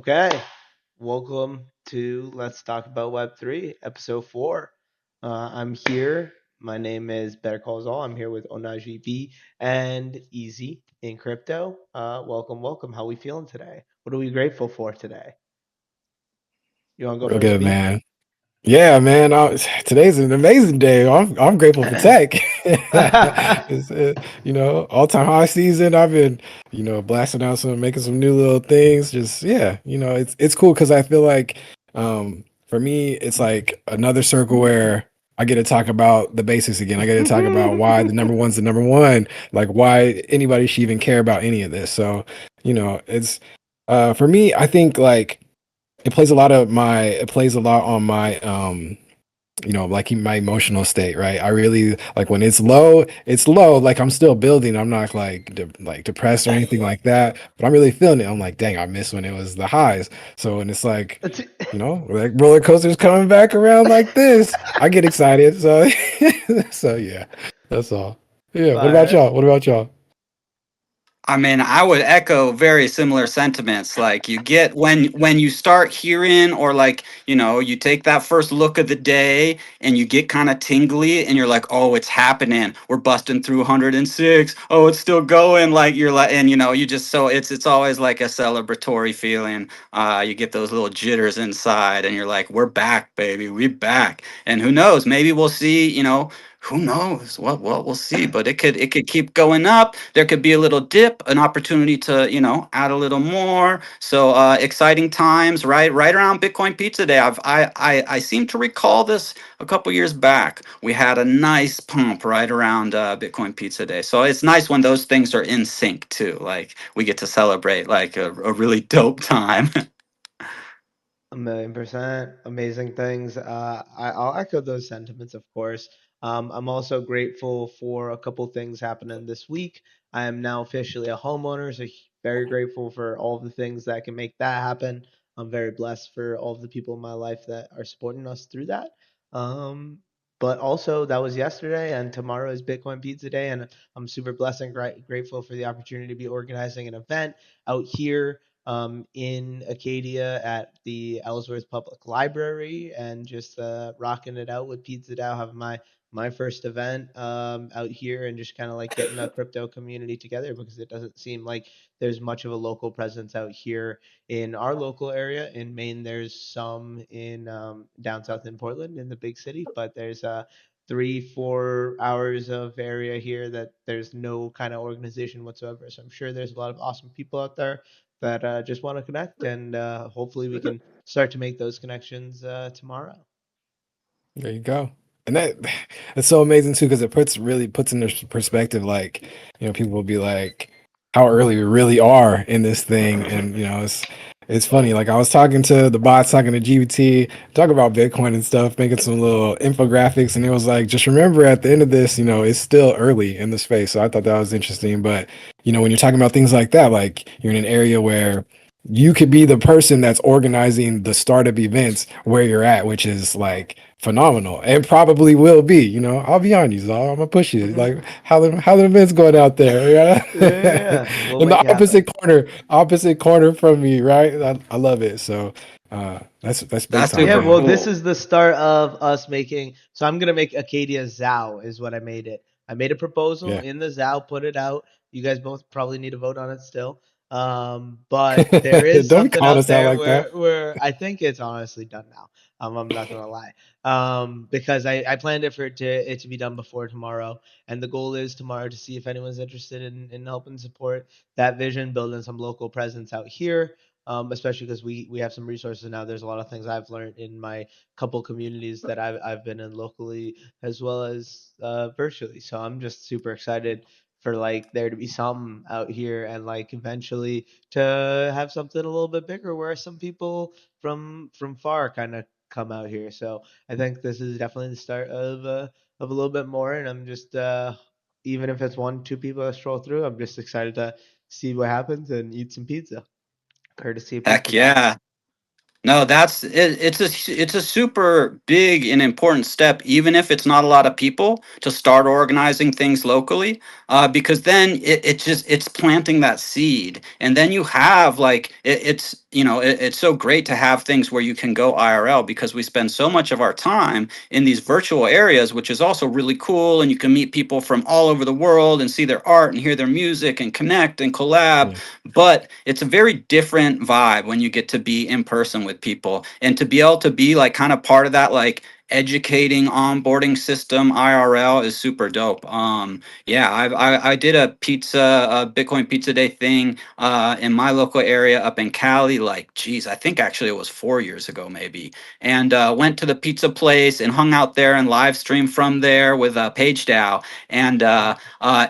Okay, welcome to Let's Talk About Web3, episode 4. I'm here. My name is BetterCallZaal. I'm here with Ohnahji B and EZinCrypto. Welcome. How we feeling today? What are we grateful for today? You want to go Real first, good, B? man. Yeah, man. Today's an amazing day. I'm grateful for tech. It's all time high season. I've been blasting out making some new little things. Just yeah, it's cool because I feel like for me it's like another circle where I get to talk about the basics again. I get to talk about why the number one's the number one. Like why anybody should even care about any of this. So it's for me. I think like it plays a lot on my like in my emotional state, right? I really like when it's low, like I'm still building. I'm not like like depressed or anything like that, but I'm really feeling it. I'm like, dang, I miss when it was the highs. So when it's like, like roller coasters coming back around like this, I get excited. So so yeah, that's all. Yeah. What about Fire. y'all? What about y'all? I mean, I would echo very similar sentiments. Like you get when you start hearing or like, you take that first look of the day and you get kind of tingly and you're like, "Oh, it's happening. We're busting through 106. Oh, it's still going." Like you're like and you just so it's always like a celebratory feeling. You get those little jitters inside and you're like, "We're back, baby. We back." And who knows, maybe we'll see, who knows what we'll see, but it could keep going up. There could be a little dip, an opportunity to add a little more. So exciting times, right around Bitcoin Pizza Day. I seem to recall this a couple years back. We had a nice pump right around Bitcoin Pizza Day. So it's nice when those things are in sync too. Like we get to celebrate like a really dope time. 1,000,000%. Amazing things. I'll echo those sentiments, of course. I'm also grateful for a couple things happening this week. I am now officially a homeowner, so very grateful for all of the things that can make that happen. I'm very blessed for all of the people in my life that are supporting us through that. Um, but also, that was yesterday, and tomorrow is Bitcoin Pizza Day, and I'm super blessed and grateful for the opportunity to be organizing an event out here in Acadia at the Ellsworth Public Library and just rocking it out with Pizza DAO, having my first event out here and just kind of like getting a crypto community together because it doesn't seem like there's much of a local presence out here in our local area. In Maine, there's some in down south in Portland in the big city, but there's 3-4 hours of area here that there's no kind of organization whatsoever. So I'm sure there's a lot of awesome people out there that just want to connect, and hopefully we can start to make those connections tomorrow. There you go. And that's so amazing too, because it really puts into perspective, like, people will be like, how early we really are in this thing. And it's funny. Like I was talking to the bots, talking to GBT, talking about Bitcoin and stuff, making some little infographics, and it was like, just remember at the end of this, it's still early in the space. So I thought that was interesting. But when you're talking about things like that, like you're in an area where you could be the person that's organizing the startup events where you're at, which is like phenomenal and probably will be. I'll be on you, Zal. I'm gonna push you. Like how the events going out there, Yeah, we'll in make the it happen. opposite corner from me, right? I love it. So that's big That's time, Yeah, super man. well, this cool. is the start of us making. So I'm gonna make Acadia ZAO is what I made it. I made a proposal Yeah. in the ZAO, put it out. You guys both probably need to vote on it still. But there is Don't be something calling out us out there like that. where I think it's honestly done now. I'm not gonna lie. Because I planned it for it to be done before tomorrow, and the goal is tomorrow to see if anyone's interested in helping support that vision, building some local presence out here, especially because we have some resources now. There's a lot of things I've learned in my couple communities that I've been in locally as well as virtually. So I'm just super excited for like there to be some out here and like eventually to have something a little bit bigger where some people from far kind of come out here. So I think this is definitely the start of a little bit more, and I'm just even if it's 1-2 people that stroll through, I'm just excited to see what happens and eat some pizza courtesy of Heck Pizza DAO. yeah. No, it's a super big and important step, even if it's not a lot of people, to start organizing things locally. Because then it's planting that seed, and then you have like it's it's so great to have things where you can go IRL, because we spend so much of our time in these virtual areas, which is also really cool, and you can meet people from all over the world and see their art and hear their music and connect and collab. Yeah. But it's a very different vibe when you get to be in person with people, and to be able to be like kind of part of that like educating onboarding system IRL is super dope. Yeah, I did a Bitcoin Pizza Day thing in my local area up in Cali, like geez, I think actually it was 4 years ago maybe, and went to the pizza place and hung out there and live stream from there with Page DAO. And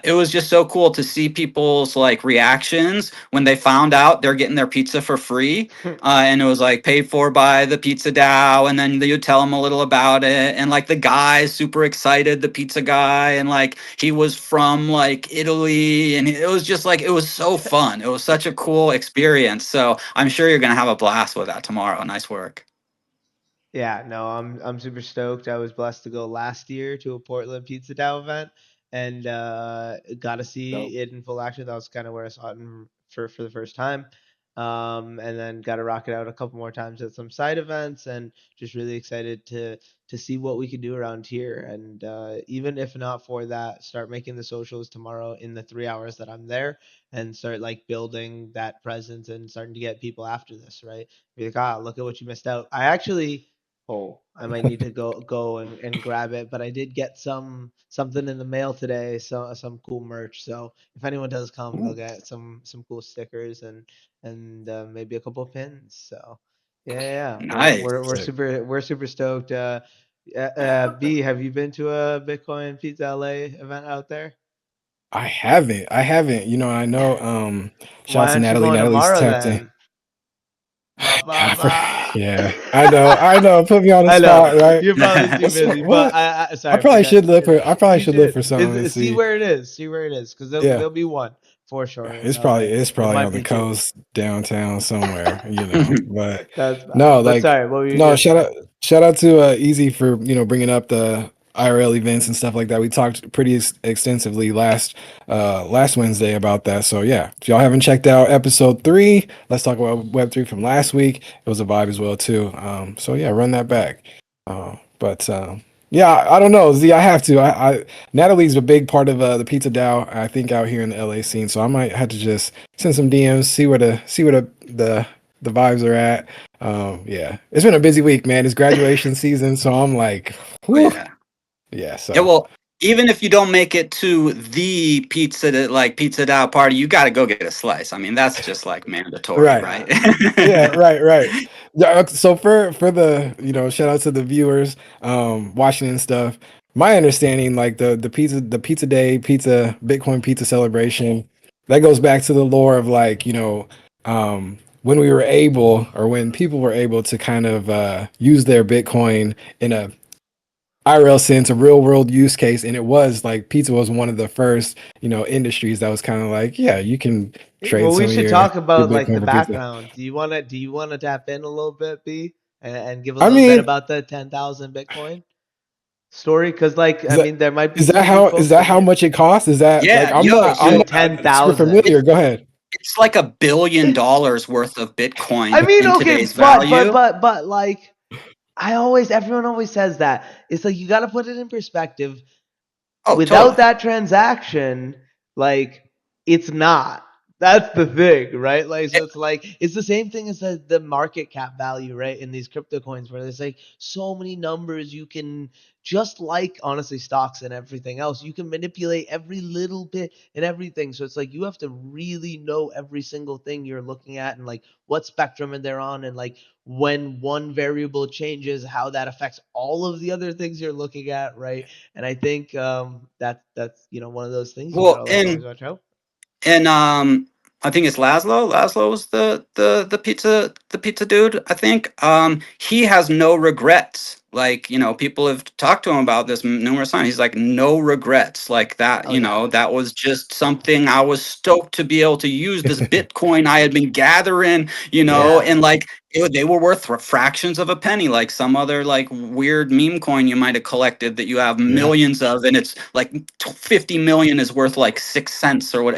it was just so cool to see people's like reactions when they found out they're getting their pizza for free, and it was like paid for by the pizza DAO, and then you tell them a little about it, and like the guy's super excited, the pizza guy, and like he was from like Italy, and it was just like it was so fun. It was such a cool experience. So I'm sure you're gonna have a blast with that tomorrow. Nice work. Yeah, no, I'm super stoked. I was blessed to go last year to a Portland Pizza DAO event and got to see Dope. it in full action. That was kind of where I saw it for the first time. And then got to rock it out a couple more times at some side events, and just really excited to see what we can do around here. And even if not for that, start making the socials tomorrow in the 3 hours that I'm there, and start like building that presence and starting to get people after this, right? Be like, ah, look at what you missed out. I actually, oh, I might need to go and grab it, but I did get something in the mail today, so some cool merch. So if anyone does come, they'll Ooh, get some cool stickers and maybe a couple of pins. So yeah, Nice. sick. we're super stoked. B, have you been to a Bitcoin Pizza LA event out there? I haven't. I know. Shout out Why to aren't you Natalie. going Natalie's tomorrow tapped in. then? Ba ba I ba. for- yeah, I know. I know. Put me on the I know spot, right? you're probably too What's busy, but what? I I sorry for probably cutting. should look for. I probably You should look should for something and see see. where it is. See where it is, because Yeah, there'll be one for sure in it's LA. There probably might on the be two. coast downtown somewhere. But That's valid. no, But like sorry, what were you no. gonna say? Shout out to Easy for bringing up the IRL events and stuff like that. We talked pretty extensively last Wednesday about that. So yeah, if y'all haven't checked out episode 3, let's talk about Web 3 from last week. It was a vibe as well too. So yeah, run that back. But yeah, I don't know. Z, I have to. Natalie's a big part of the Pizza DAO, I think, out here in the LA scene. So I might have to just send some DMs, see where the vibes are at. Yeah, it's been a busy week, man. It's graduation season, so I'm like, Oh whew. yeah. Yeah. Yeah, So well, even if you don't make it to the pizza DAO party, you got to go get a slice. I mean, that's just like mandatory, right. right? Nah. Yeah, right. Yeah, so for the shout out to the viewers watching and stuff. My understanding, like the pizza day, Bitcoin pizza celebration, that goes back to the lore of like, when we were able, or when people were able to kind of use their Bitcoin in a IRL sense, a real world use case, and it was like pizza was one of the first, industries that was kind of like, yeah, you can trade Well, we some of should your talk about like Bitcoin the for pizza. background. Do you wanna tap in a little bit, B, and give a I little bit mean, about the 10,000 Bitcoin story? Because like is I that mean, there might be is some that new how is folks that in how here. much it costs? Is that like Yeah, yo, I'm The so not super 10,000. familiar. Go ahead. it's like $1 billion worth of I Bitcoin mean, in okay, today's value. but like everyone always says that. It's like you got to put it in perspective. Oh, Without totally. that transaction, like it's not. That's the thing, right? Like, so it's like it's the same thing as the market cap value, right? In these crypto coins, where there's like so many numbers you can, just like honestly stocks and everything else, you can manipulate every little bit and everything. So it's like you have to really know every single thing you're looking at and like what spectrum they're on, and like when one variable changes, how that affects all of the other things you're looking at, right? And I think that's one of those things you Well, gotta like always and watch out. and I think it's Laszlo. Laszlo was the pizza dude. I think he has no regrets like, people have talked to him about this numerous times. He's like, no regrets, like that. Oh yeah. That was just something I was stoked to be able to use this Bitcoin I had been gathering, Yeah. and like they were worth fractions of a penny, like some other like weird meme coin you might have collected that you have Yeah. millions of, and it's like 50 million is worth like 6 cents or what.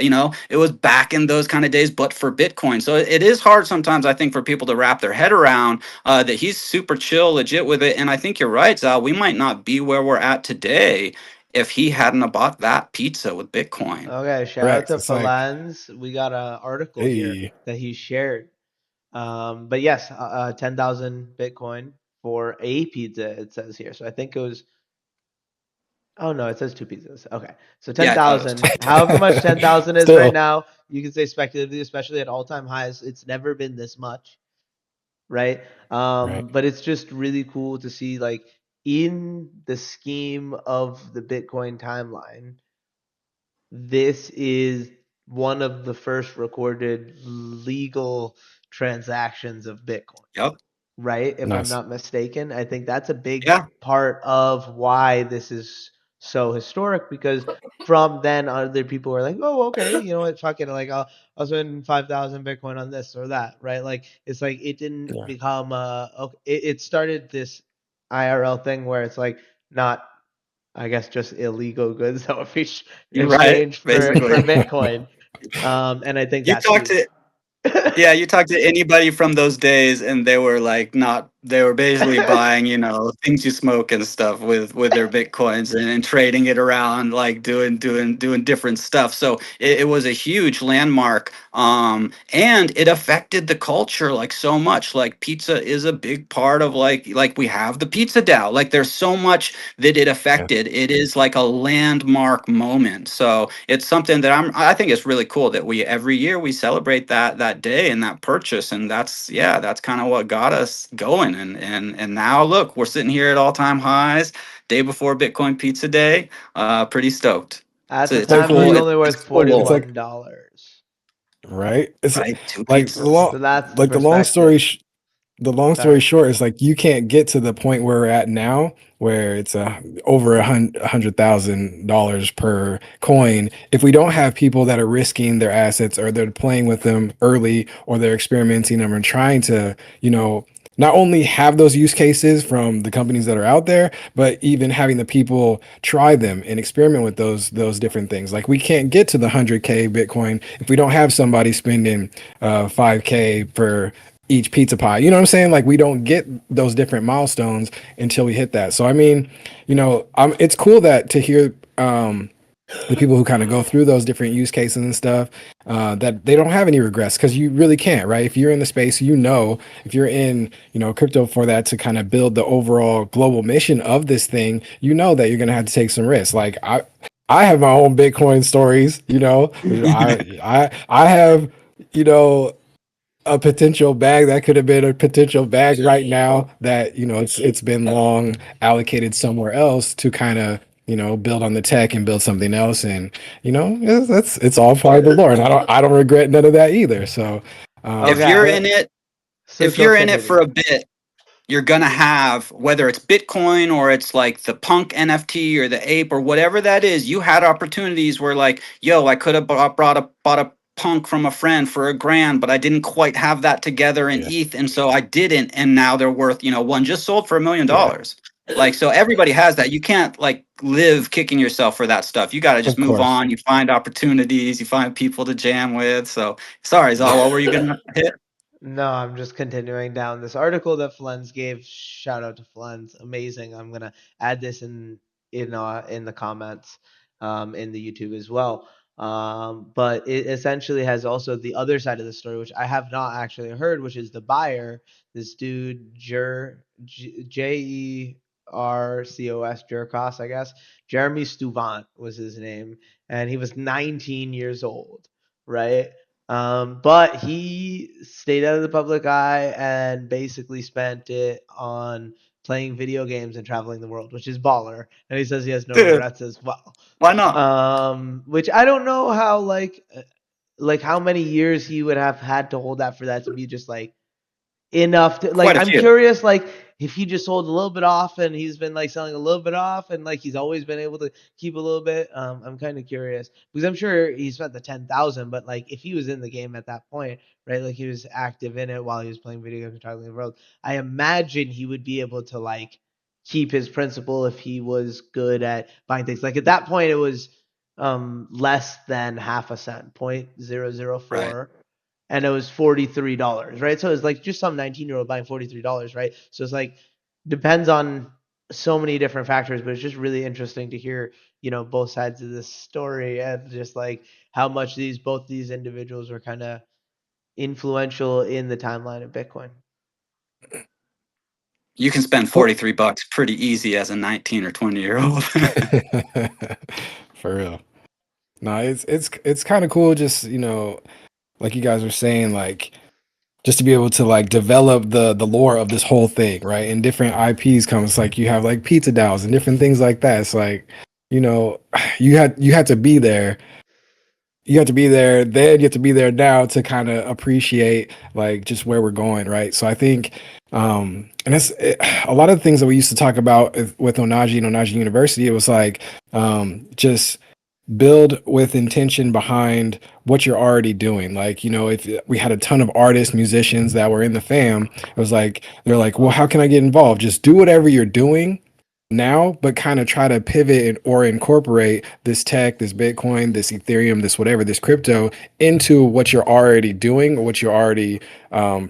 It was back in those kind of days, but for Bitcoin. So it is hard sometimes, I think, for people to wrap their head around that he's super chill, legit with it. And I think you're right, Zal. We might not be where we're at today if he hadn't have bought that pizza with Bitcoin. Okay, shout out Correct. to It's like, Fellenz. We got an article here hey, that he shared. But yes, 10,000 Bitcoin for a pizza, it says here. So I think it was, oh no, it says two pizzas. Okay. So Yeah, I thought it was two. 10,000, however much 10,000 is right still, now, you can say speculatively, especially at all-time highs. It's never been this much, right? right. But it's just really cool to see, like, in the scheme of the Bitcoin timeline, this is one of the first recorded legal transactions of Bitcoin, Yep. right? If I'm Nice. not mistaken, I think that's a big Yeah. part of why this is so historic, because from then other people were like, oh, okay, you know what, fuck it, like I'll spend 5,000 Bitcoin on this or that, right? Like it's like it didn't Yeah. become it started this IRL thing where it's like not, I guess, just illegal goods that would be You're right. exchanged for Basically, Bitcoin. And I think you that's talk huge. to yeah, you talk to anybody from those days, and they were like, not. They were basically buying, things you smoke and stuff with their bitcoins and trading it around, like doing different stuff. So it was a huge landmark, and it affected the culture like so much. Like pizza is a big part of like we have the pizza DAO. Like there's so much that it Yeah. affected. It is like a landmark moment. So it's something that I think it's really cool that we every year we celebrate that day and that purchase. And that's kind of what got us going. And now look, we're sitting here at all-time highs, day before Bitcoin Pizza Day. Pretty stoked. At So the It's it's a like time, it was cool, you, only it's worth a cool it's little, like, $41, right. It's right, two like pizzas. so that's the like perspective. the long story Sorry. short is like you can't get to the point where we're at now where it's over $100,000 per coin if we don't have people that are risking their assets or they're playing with them early or they're experimenting them and trying to not only have those use cases from the companies that are out there, but even having the people try them and experiment with those different things. Like we can't get to the 100K Bitcoin if we don't have somebody spending 5K for each pizza pie. You know what I'm saying? Like we don't get those different milestones until we hit that. So I mean, it's cool that to hear the people who kind of go through those different use cases and stuff, that they don't have any regrets because you really can't, right? If you're in the space, if you're in, crypto for that to kind of build the overall global mission of this thing, that you're gonna have to take some risks. Like I have my own Bitcoin stories, I have, you know, a potential bag that could have been a potential bag right now that it's been long allocated somewhere else to kind of build on the tech and build something else and it's all part of the lore and I don't regret none of that either so If Okay. you're in but it, So if go you're in it for continue. a bit, you're gonna have, whether it's Bitcoin or it's like the punk NFT or the ape or whatever that is, you had opportunities where like, yo, I could have bought a punk from a friend for $1,000, but I didn't quite have that together in yeah, ETH, and so I didn't, and now they're worth, one just sold for $1 million. yeah, Like, so everybody has that. You can't like live kicking yourself for that stuff. You got to just of move course. on. You find opportunities. You find people to jam with. So sorry, Zal, what were you gonna hit? No, I'm just continuing down this article that Fellenz gave. Shout out to Fellenz, amazing. I'm gonna add this in the comments in the YouTube as well. But it essentially has also the other side of the story, which I have not actually heard, which is the buyer, this dude Jercos, Jercos, I guess. Jeremy Stuvant was his name, and he was 19 years old, right? But he stayed out of the public eye and basically spent it on playing video games and traveling the world, which is baller. And he says he has no Dude, regrets as well. why not? Which I don't know how like how many years he would have had to hold that for that to be just like enough to, like, Quite a I'm few. curious, like, if he just sold a little bit off and he's been like selling a little bit off and like he's always been able to keep a little bit. I'm kind of curious because I'm sure he spent the 10,000, but like if he was in the game at that point, right? Like he was active in it while he was playing video games and traveling the world. I imagine he would be able to like keep his principle if he was good at buying things. Like at that point, it was less than half a cent, point zero zero Right. four, and it was $43, right? So it's like just some 19-year-old buying $43, right? So it's like depends on so many different factors, but it's just really interesting to hear, both sides of this story and just like how much both these individuals were kind of influential in the timeline of Bitcoin. You can spend Cool. $43 pretty easy as a 19 or 20-year-old. For real. No, it's kind of cool. Just like you guys were saying, like just to be able to like develop the lore of this whole thing, right? And different IPs come. It's like you have like pizza DAOs and different things like that. It's like you know, you had to be there. You have to be there then. You have to be there now to kind of appreciate like just where we're going, right? So I think, and a lot of the things that we used to talk about with Ohnahji and Ohnahji University. It was like just build with intention behind what you're already doing. Like, if we had a ton of artists, musicians that were in the fam, it was like, they're like, well, how can I get involved? Just do whatever you're doing now, but kind of try to pivot or incorporate this tech, this Bitcoin, this Ethereum, this whatever, this crypto into what you're already doing, or what you're already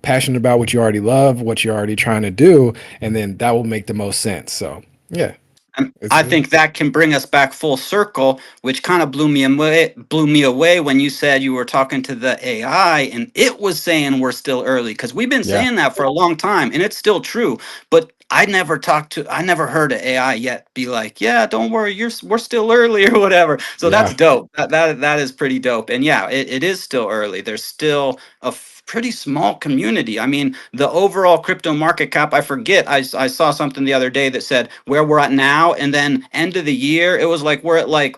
passionate about, what you already love, what you're already trying to do. And then that will make the most sense. So, yeah. And It's I think that can bring us back full circle, which kind of blew me away when you said you were talking to the AI and it was saying we're still early, because we've been yeah. saying that for a long time and it's still true. But I never heard an AI yet be like, yeah, don't worry, we're still early or whatever. So that's Yeah. dope. That is pretty dope. And yeah, it is still early. There's still a pretty small community. I mean, the overall crypto market cap, I forget. I saw something the other day that said where we're at now, and then end of the year, it was like we're at like,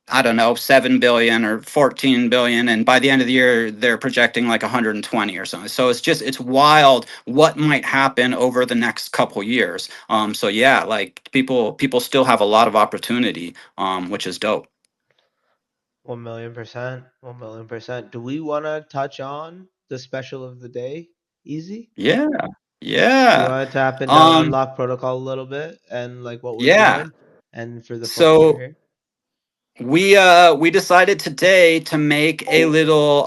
I don't know, 7 billion or 14 billion. And by the end of the year, they're projecting like 120 or something. So it's wild what might happen over the next couple years. So yeah, like people still have a lot of opportunity, which is dope. 1,000,000%. 1,000,000%. Do we want to touch on the special of the day? Easy? Yeah. Do you Yeah. want to tap into Um, Unlock Protocol a little bit and like what we're yeah. doing? And for the folks that are So here? we decided today to make a little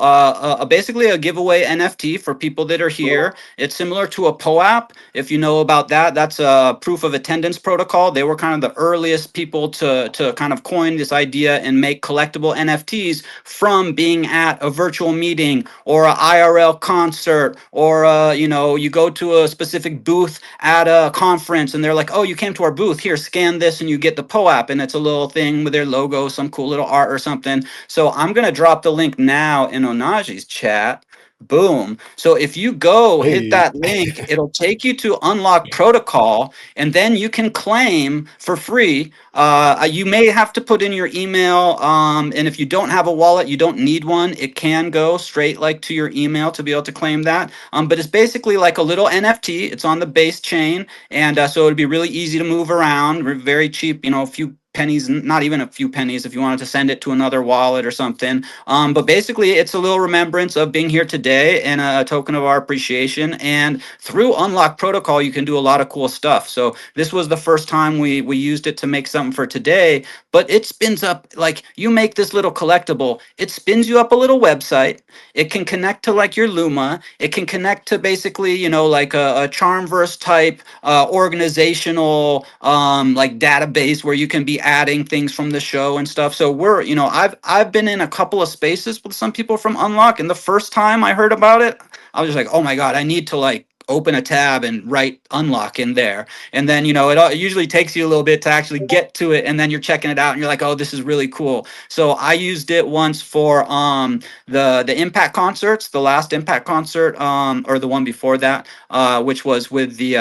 basically a giveaway NFT for people that are here. It's similar to a POAP, if you know about that. That's a proof of attendance protocol. They were kind of the earliest people to kind of coin this idea and make collectible NFTs from being at a virtual meeting or a IRL concert, or you go to a specific booth at a conference and they're like, oh, you came to our booth, here, scan this and you get the POAP, and it's a little thing with their logo, some cool little art or something. So I'm going to drop the link now in Ohnahji's chat. Boom. So if you go hit Hey. that link, it'll take you to Unlock Protocol, and then you can claim for free. You may have to put in your email, and if you don't have a wallet, you don't need one. It can go straight like to your email to be able to claim that. But it's basically like a little NFT. It's on the base chain, and so it'd be really easy to move around, very cheap. A few pennies, not even a few pennies, if you wanted to send it to another wallet or something. But basically, it's a little remembrance of being here today and a token of our appreciation. And through Unlock Protocol, you can do a lot of cool stuff. So this was the first time we used it to make something for today. But it spins up, like, you make this little collectible, it spins you up a little website. It can connect to like your Luma. It can connect to basically, like a Charmverse type organizational like database where you can be adding things from the show and stuff. So I've been in a couple of spaces with some people from Unlock, and the first time I heard about it, I was just like, oh my God, I need to like open a tab and write Unlock in there. And then, it usually takes you a little bit to actually get to it. And then you're checking it out and you're like, oh, this is really cool. So I used it once for the Impact concerts, the last Impact concert, or the one before that, which was with the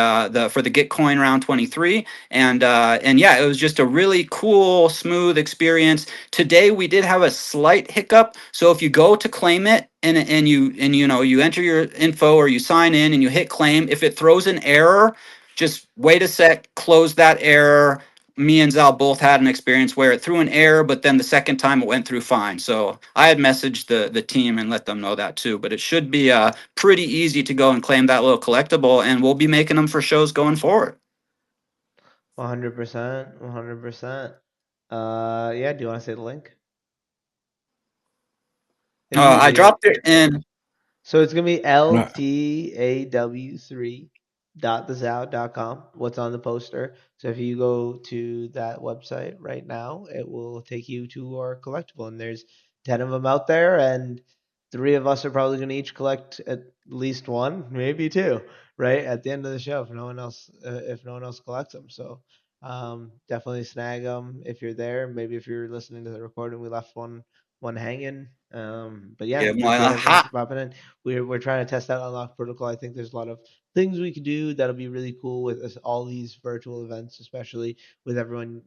for the Gitcoin round 23. And yeah, it was just a really cool, smooth experience. Today we did have a slight hiccup. So if you go to claim it, and you enter your info or you sign in and you hit claim, if it throws an error, just wait a sec, close that error. Me and Zal both had an experience where it threw an error, but then the second time it went through fine. So I had messaged the team and let them know that too. But it should be pretty easy to go and claim that little collectible, and we'll be making them for shows going forward. 100%, 100%. Yeah, do you want to say the link? It's I easy. dropped it in. So it's gonna be Not- ltaw3.thezao.com. What's on the poster? So if you go to that website right now, it will take you to our collectible, and there's 10 of them out there, and three of us are probably gonna each collect at least one, maybe two, right at the end of the show if no one else collects them. So definitely snag them if you're there. Maybe if you're listening to the recording, we left one hanging. But yeah, Yeah, appreciate everyone for popping in. We're trying to test out Unlock Protocol. I think there's a lot of things we could do that'll be really cool with all these virtual events, especially with everyone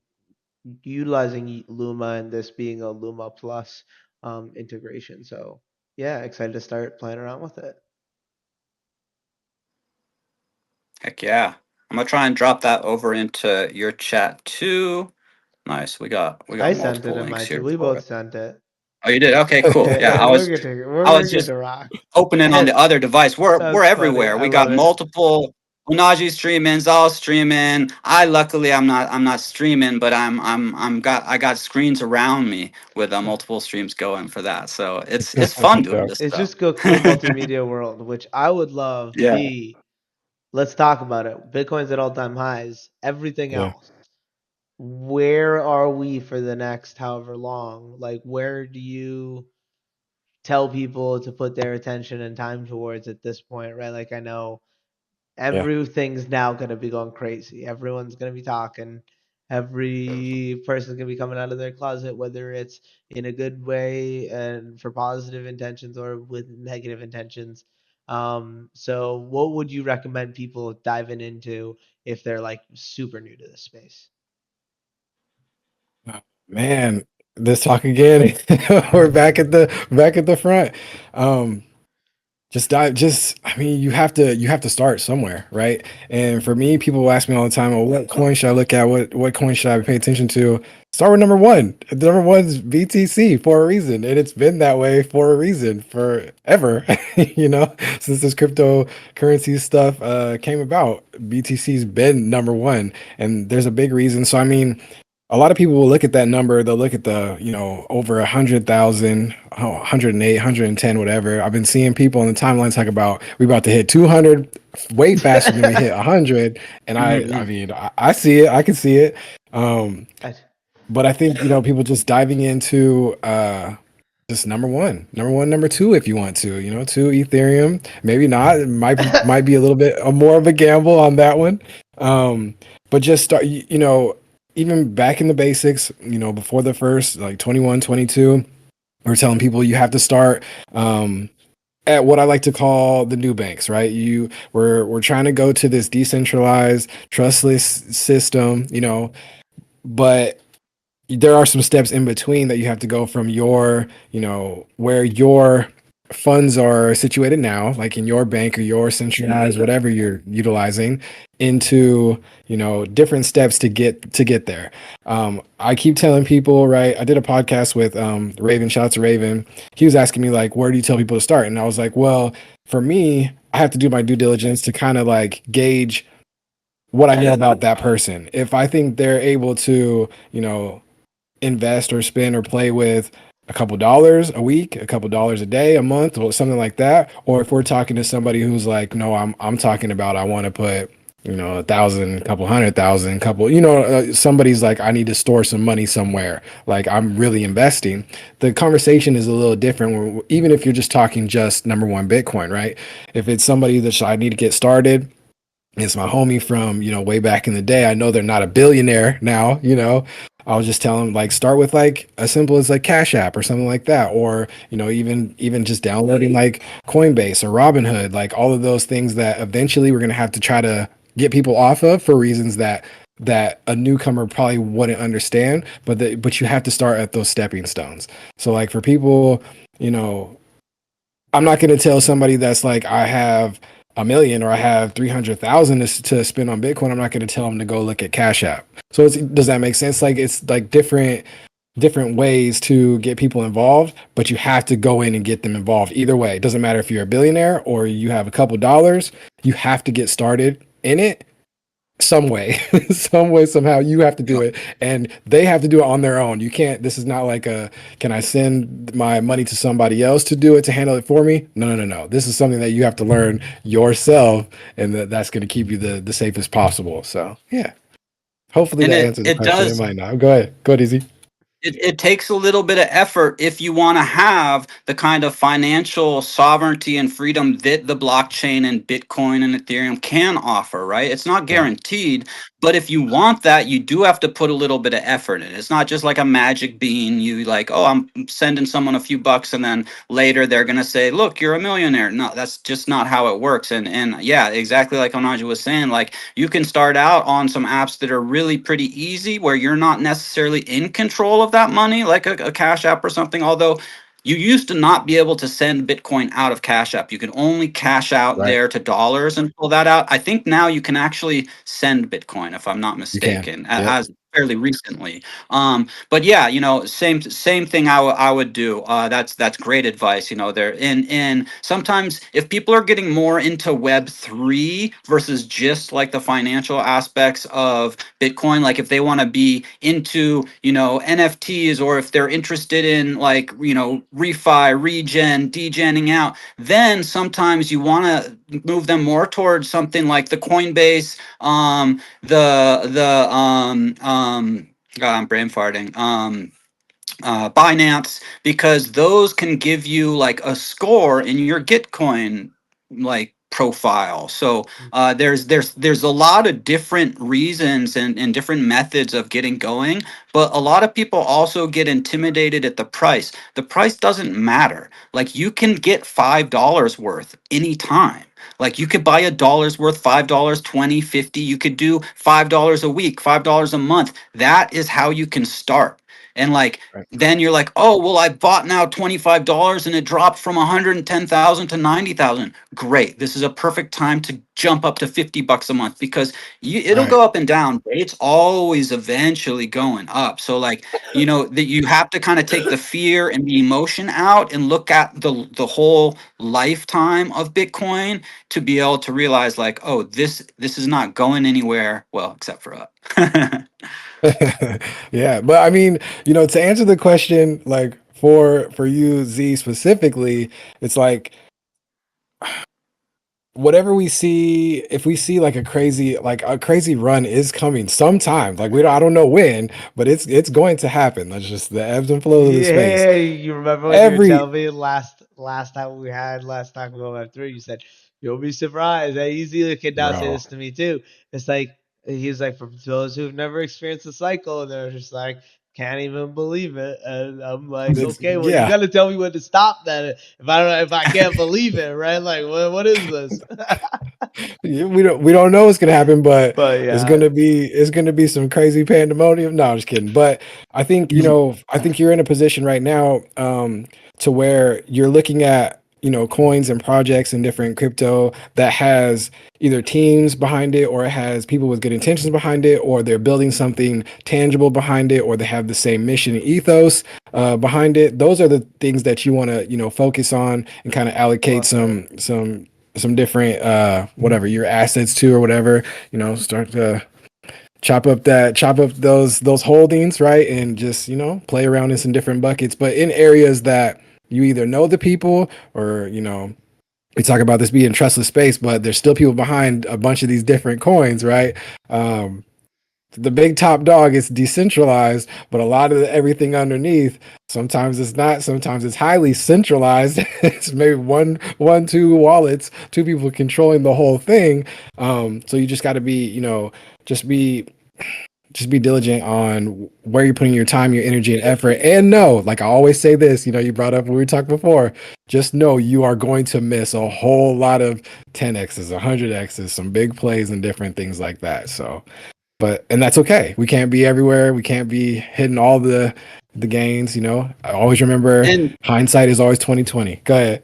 utilizing Luma and this being a Luma Plus integration. So yeah, excited to start playing around with it. Heck yeah. I'm gonna try and drop that over into your chat too. Nice. We I got sent it multiple in links mine too. here We for both it. sent it. Oh, you did? Okay, cool. Yeah, We're good to I we're was good just to rock. opening on the other device. We're That's funny. everywhere. I We got love it. multiple Ohnahji streaming, Zal streaming. I luckily I'm not streaming, but I got screens around me with multiple streams going for that. So it's fun doing Yeah. this It's stuff. just a cool multimedia world, which I would love. Yeah. B, let's talk about it. Bitcoin's at all-time highs. Everything Yeah. else. Where are we for the next however long? Like, where do you tell people to put their attention and time towards at this point, right? Like, I know Yeah. everything's now going to be going crazy. Everyone's going to be talking. Every person's going to be coming out of their closet, whether it's in a good way and for positive intentions or with negative intentions. So what would you recommend people diving into if they're like super new to this space? Man, this talk again. We're back at the front. Um, just I mean, you have to start somewhere, right? And for me, people will ask me all the time, well, what coin should I look at? What coin should I pay attention to? Start with number one. The number one's BTC for a reason. And it's been that way for a reason forever, since this cryptocurrency stuff came about. BTC's been number one. And there's a big reason. So I mean, a lot of people will look at that number. They'll look at the, over 100,000, 108, 110, whatever. I've been seeing people on the timeline talk about we about to hit 200 way faster than we hit 100. And I Mm-hmm. mean, I see it. I can see it. I, But I think, people just diving into just number one, number two, if you want to, two Ethereum, maybe not. It might be a little bit more of a gamble on that one. But just start, even back in the basics, before the first like 21, 22, we're telling people you have to start at what I like to call the new banks, right? We're trying to go to this decentralized, trustless system, but there are some steps in between that you have to go from your, where your funds are situated now, like in your bank or your centralized, whatever you're utilizing, into, different steps to get there. I keep telling people, right? I did a podcast with Raven, shout out to Raven. He was asking me like, where do you tell people to start? And I was like, well, for me, I have to do my due diligence to kind of like gauge what I know about that person. If I think they're able to, invest or spend or play with a couple dollars a week, a couple dollars a day, a month, or something like that, or if we're talking to somebody who's like, no, I'm talking about I want to put, 1,000, couple 100,000, couple, somebody's like, I need to store some money somewhere, like I'm really investing. The conversation is a little different, even if you're just talking just number one Bitcoin, right? If it's somebody that I need to get started, it's my homie from, way back in the day. I know they're not a billionaire now, I was just telling them like start with like as simple as like Cash App or something like that. Or, even just downloading like Coinbase or Robinhood, like all of those things that eventually we're gonna have to try to get people off of for reasons that a newcomer probably wouldn't understand, but you have to start at those stepping stones. So like for people, I'm not going to tell somebody that's like, I have a million or I have 300,000 to spend on Bitcoin, I'm not going to tell them to go look at Cash App. So does that make sense? Like it's like different ways to get people involved, but you have to go in and get them involved. Either way, it doesn't matter if you're a billionaire or you have a couple dollars, you have to get started in it some way. Some way, somehow you have to do it, and they have to do it on their own. You can't, this is not like a, can I send my money to somebody else to do it, to handle it for me? No. This is something that you have to learn yourself, and that's going to keep you the safest possible. So yeah, hopefully And that it answers the it question. It does. might not. Go ahead, Easy. It takes a little bit of effort if you want to have the kind of financial sovereignty and freedom that the blockchain and Bitcoin and Ethereum can offer, right? It's not Right. guaranteed, but if you want that, you do have to put a little bit of effort in it. It's not just like a magic bean. You like, oh, I'm sending someone a few bucks and then later they're going to say, look, you're a millionaire. No, that's just not how it works. And yeah, exactly like Ohnahji was saying, like you can start out on some apps that are really pretty easy where you're not necessarily in control of that money, like a Cash App or something. Although you used to not be able to send Bitcoin out of Cash App. You could only cash out Right. there to dollars and pull that out. I think now you can actually send Bitcoin, if I'm not You can. mistaken, Yep. as fairly recently. But yeah, same thing I would do. That's great advice. There and sometimes if people are getting more into Web3 versus just like the financial aspects of Bitcoin, like if they want to be into NFTs, or if they're interested in like refi, regen, degenning out, then sometimes you want to move them more towards something like the Coinbase, God, I'm brain farting. Binance, because those can give you like a score in your Gitcoin like profile. So there's a lot of different reasons and different methods of getting going, but a lot of people also get intimidated at the price. The price doesn't matter. Like you can get $5 worth anytime. Like you could buy a dollar's worth, $5, 20, 50. You could do $5 a week, $5 a month. That is how you can start. And like Right. then you're like, oh, well, I bought now $25 and it dropped from 110,000 to 90,000. Great. This is a perfect time to jump up to $50 a month, because it'll Right. go up and down, but it's always eventually going up. So like, that you have to kind of take the fear and the emotion out and look at the whole lifetime of Bitcoin to be able to realize like, oh, this is not going anywhere. Well, except for up. Yeah, but I mean, to answer the question, like for you, Z specifically, it's like whatever we see, if we see like a crazy run is coming sometime. Like I don't know when, but it's going to happen. That's just the ebbs and flows of the space. Yeah, you remember when you were Every telling me last time we had last talk about Web3, you said you'll be surprised. I easily can now say bro. this to me too. It's like he's like, for those who've never experienced the cycle, they're just like can't even believe it, and I'm like, It's okay, well you yeah. got to tell me when to stop then. If I can't believe it, right? Like what is this? We don't know what's gonna happen, but But it's yeah, gonna be it's gonna be some crazy pandemonium. No, I'm just kidding. But I think you're in a position right now, to where you're looking at coins and projects and different crypto that has either teams behind it, or it has people with good intentions behind it, or they're building something tangible behind it, or they have the same mission and ethos behind it. Those are the things that you want to focus on and kind of allocate love it. some different whatever your assets to, or whatever, start to chop up those holdings, right? And just play around in some different buckets, but in areas that you either know the people, or we talk about this being trustless space, but there's still people behind a bunch of these different coins, right? um the big top dog is decentralized, but a lot of everything underneath, sometimes it's not, sometimes it's highly centralized. It's maybe two wallets, two people controlling the whole thing. So you just got to be, just be just be diligent on where you're putting your time, your energy, and effort. And know, like I always say this, you brought up when we talked before, just know you are going to miss a whole lot of 10x's, 100x's, some big plays and different things like that. So and that's okay. We can't be everywhere. We can't be hitting all the gains. I always remember And hindsight is always 2020. Go ahead.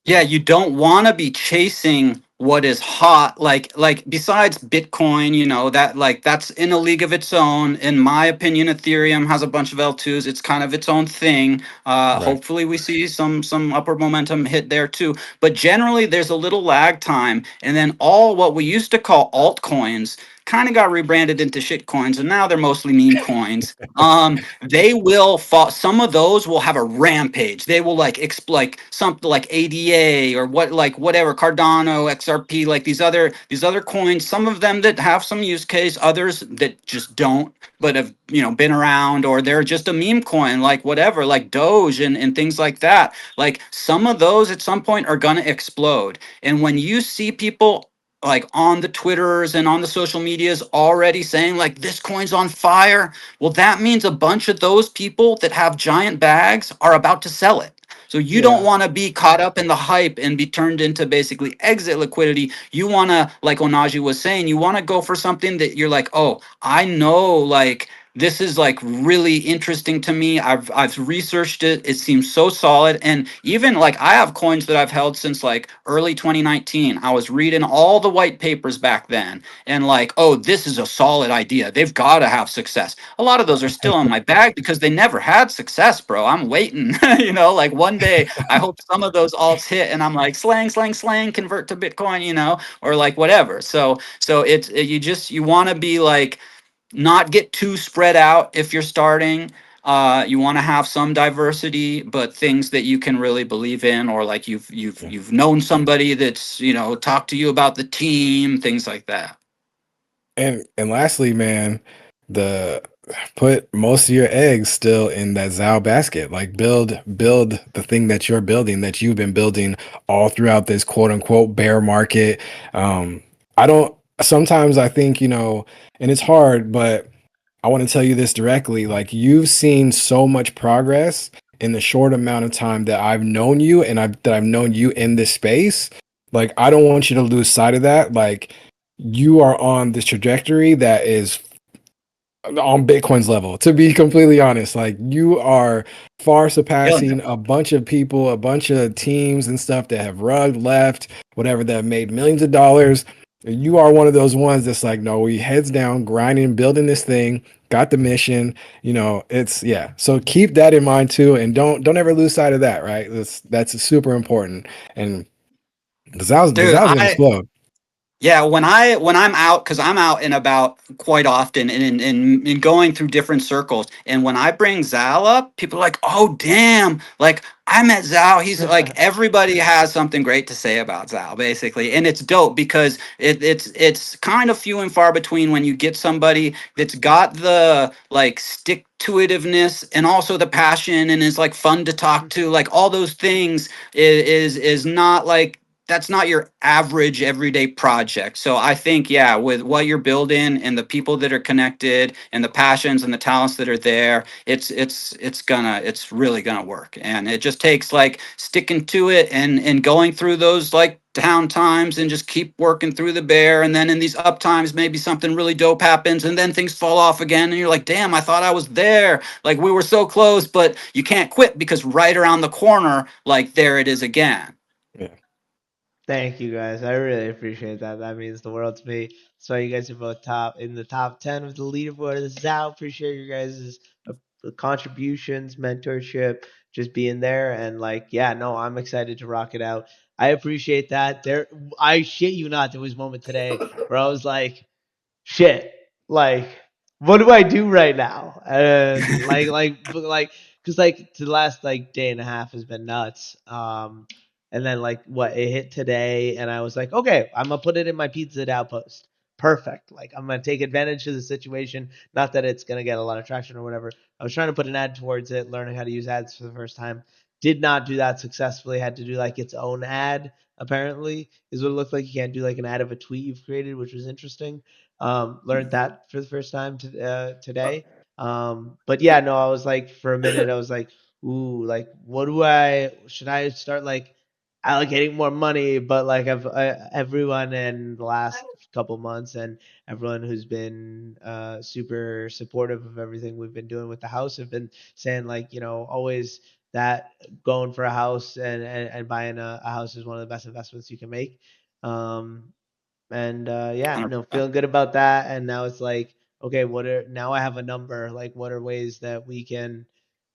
yeah, you don't want to be chasing what is hot, like besides Bitcoin, that like that's in a league of its own. In my opinion, Ethereum has a bunch of L2s. It's kind of its own thing. Right. Hopefully we see some upward momentum hit there too. But generally there's a little lag time, and then all what we used to call altcoins kind of got rebranded into shit coins, and now they're mostly meme coins. They will fall. Some of those will have a rampage. They will like like something like ADA or what, like whatever, Cardano, XRP, like these other coins. Some of them that have some use case, others that just don't, but have been around, or they're just a meme coin, like whatever, like Doge and things like that. Like some of those at some point are gonna explode. And when you see people like on the Twitters and on the social medias already saying like this coin's on fire, well, that means a bunch of those people that have giant bags are about to sell it. So you don't Yeah. want to be caught up in the hype and be turned into basically exit liquidity. You want to, like Ohnahji was saying, you want to go for something that you're like, oh, I know, like this is like really interesting to me. I've researched it. It seems so solid. And even like I have coins that I've held since like early 2019. I was reading all the white papers back then and like, oh, this is a solid idea. They've got to have success. A lot of those are still in my bag because they never had success, bro. I'm waiting. Like one day I hope some of those alts hit and I'm like slang, slang, slang, convert to Bitcoin, or like whatever. So you want to be like not get too spread out if you're starting. You want to have some diversity, but things that you can really believe in, or like you've known somebody that's talked to you about the team, things like that. And lastly, man, the put most of your eggs still in that ZAO basket. Like build the thing that you're building, that you've been building all throughout this quote unquote bear market. I don't Sometimes I think, and it's hard, but I want to tell you this directly. Like you've seen so much progress in the short amount of time that I've known you and I've known you in this space. Like I don't want you to lose sight of that. Like you are on this trajectory that is on Bitcoin's level, to be completely honest. Like you are far Yeah. surpassing a bunch of people, a bunch of teams and stuff that have rugged left, whatever, that have made millions of dollars. You are one of those ones that's like, no, we heads down, grinding, building this thing, got the mission. It's yeah. So keep that in mind too, and don't ever lose sight of that. Right, that's super important. And the Dude, ZAO's gonna explode. yeah, when I'm out, because I'm out and about quite often and in going through different circles, and when I bring Zal up, people are like, "Oh, damn! Like I met Zal. He's like everybody has something great to say about Zal, basically, and it's dope because it's kind of few and far between when you get somebody that's got the like stick to itiveness and also the passion and is like fun to talk to, like all those things is not like that's not your average everyday project. So I think, yeah, with what you're building and the people that are connected and the passions and the talents that are there, it's really gonna work. And it just takes like sticking to it and going through those like down times and just keep working through the bear. And then in these up times, maybe something really dope happens and then things fall off again. And you're like, damn, I thought I was there. Like we were so close, but you can't quit because right around the corner, like there it is again. Yeah. Thank you guys. I really appreciate that. That means the world to me. So you guys are both top in the top 10 of the leaderboard. ZAO. Appreciate your guys' contributions, mentorship, just being there. And like, yeah, no, I'm excited to rock it out. I appreciate that. I shit you not, there was a moment today where I was like, shit, like, what do I do right now? And cause like the last like day and a half has been nuts. And then like what it hit today, and I was like, okay, I'm gonna put it in my pizza outpost. Perfect. Like I'm gonna take advantage of the situation. Not that it's gonna get a lot of traction or whatever. I was trying to put an ad towards it, learning how to use ads for the first time. Did not do that successfully. Had to do like its own ad. Apparently, is what it looked like. You can't do like an ad of a tweet you've created, which was interesting. Learned that for the first time today. But yeah, no, I was like, for a minute, I was like, ooh, like, should I start like allocating more money? But like, everyone in the last couple months and everyone who's been super supportive of everything we've been doing with the house have been saying like, always that going for a house and buying a house is one of the best investments you can make. Um, and yeah, no, 100%. feeling good about that. And now it's like, okay, now I have a number. Like, what are ways that we can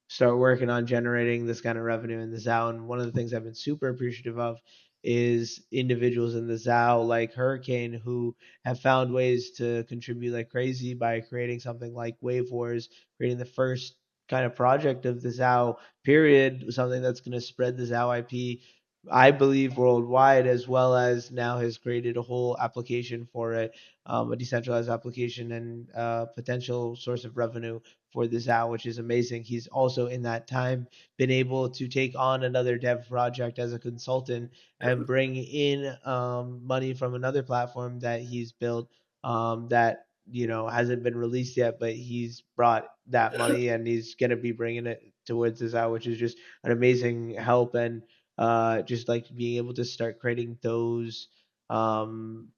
start working on generating this kind of revenue in the ZAO? And one of the things I've been super appreciative of is individuals in the ZAO like Hurricane who have found ways to contribute like crazy by creating something like Wave Wars, creating the first kind of project of the ZAO period, something that's going to spread the ZAO IP, I believe, worldwide, as well as now has created a whole application for it, a decentralized application and potential source of revenue for the ZAO, which is amazing. He's also in that time been able to take on another dev project as a consultant and bring in money from another platform that he's built, that hasn't been released yet, but he's brought that money and he's gonna be bringing it towards the ZAO, which is just an amazing help. And just like being able to start creating those um,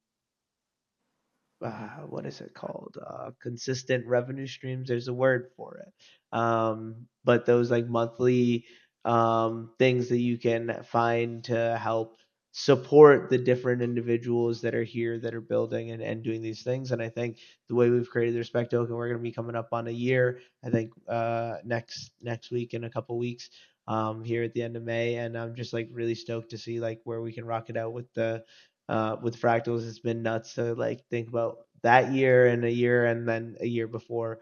what is it called? Consistent revenue streams. There's a word for it. But those like monthly things that you can find to help support the different individuals that are here that are building and doing these things. And I think the way we've created the Respect Token, we're going to be coming up on a year. I think next week in a couple weeks. Here at the end of May, and I'm just like really stoked to see like where we can rock it out with fractals. It's been nuts to like think about that year and a year and then a year before.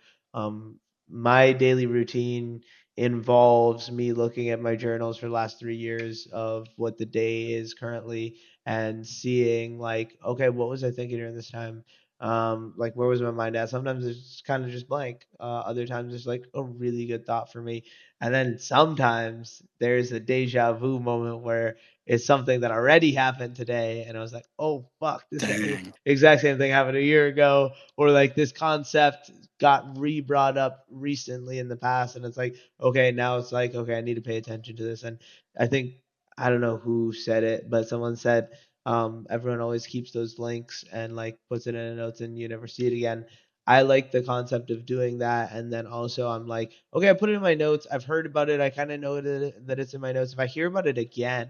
My daily routine involves me looking at my journals for the last 3 years of what the day is currently and seeing like, okay, what was I thinking during this time? Like where was my mind at? Sometimes it's kind of just blank. Other times it's like a really good thought for me. And then sometimes there's a deja vu moment where it's something that already happened today, and I was like, oh fuck, this Dang. exact same thing happened a year ago, or like this concept got re-brought up recently in the past, and it's like, okay, now it's like, okay, I need to pay attention to this. And I think, I don't know who said it, but someone said everyone always keeps those links and like puts it in a notes and you never see it again. I like the concept of doing that. And then also I'm like, okay, I put it in my notes. I've heard about it. I kind of know that it's in my notes. If I hear about it again,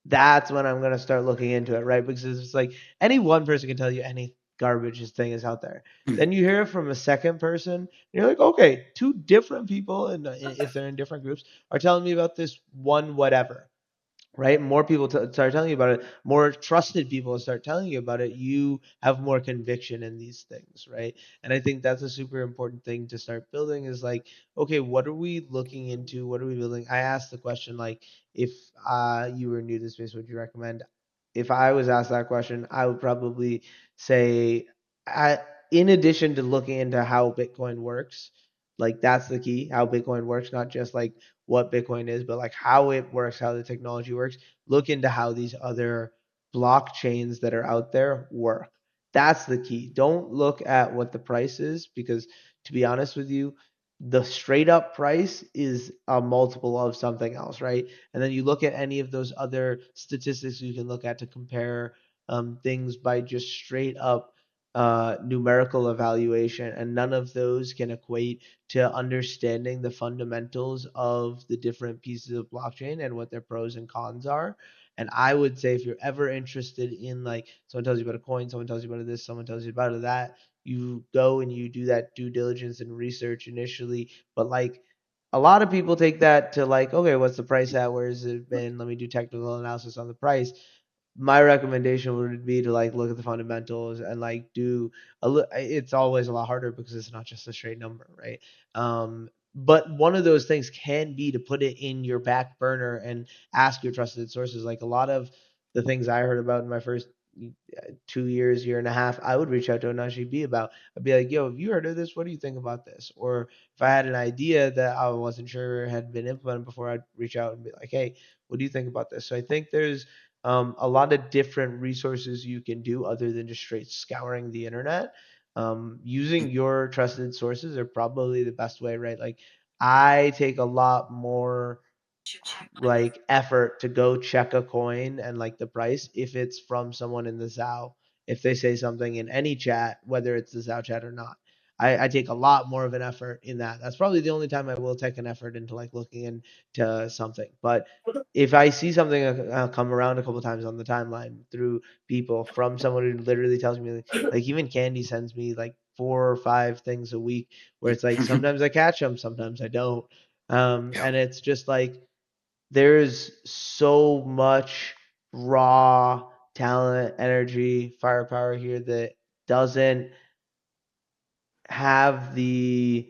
that's when I'm gonna start looking into it, right? Because it's like any one person can tell you any garbage thing is out there. Then you hear it from a second person, and you're like, okay, two different people, and if they're in different groups, are telling me about this one whatever, right? More people start telling you about it. More trusted people start telling you about it. You have more conviction in these things, right? And I think that's a super important thing to start building is like, okay, what are we looking into? What are we building? I asked the question like, if you were new to the space, would you recommend? If I was asked that question, I would probably say, I, in addition to looking into how Bitcoin works, like that's the key, how Bitcoin works, not just like what Bitcoin is, but like how it works, how the technology works. Look into how these other blockchains that are out there work. That's the key. Don't look at what the price is because, to be honest with you, the straight up price is a multiple of something else, right? And then you look at any of those other statistics you can look at to compare things by just straight up numerical evaluation, and none of those can equate to understanding the fundamentals of the different pieces of blockchain and what their pros and cons are. And I would say if you're ever interested in like someone tells you about a coin, someone tells you about this, someone tells you about that, you go and you do that due diligence and research initially. But like a lot of people take that to like, okay, what's the price at? Where has it been? Let me do technical analysis on the price. My recommendation would be to like look at the fundamentals and like do it's always a lot harder because it's not just a straight number, right? But one of those things can be to put it in your back burner and ask your trusted sources. Like a lot of the things I heard about in my first 2 years, year and a half, I would reach out to Ohnahji B about. I'd be like, "Yo, have you heard of this? What do you think about this?" Or if I had an idea that I wasn't sure had been implemented before, I'd reach out and be like, "Hey, what do you think about this?" So I think there's a lot of different resources you can do other than just straight scouring the internet. Using your trusted sources are probably the best way, right? Like I take a lot more like effort to go check a coin and like the price if it's from someone in the ZAO. If they say something in any chat, whether it's the ZAO chat or not, I take a lot more of an effort in that. That's probably the only time I will take an effort into like looking into something. But if I see something come around a couple times on the timeline through people from someone who literally tells me like even Candy sends me like 4 or 5 things a week where it's like sometimes I catch them, sometimes I don't. Yeah. And it's just like there's so much raw talent, energy, firepower here that doesn't have the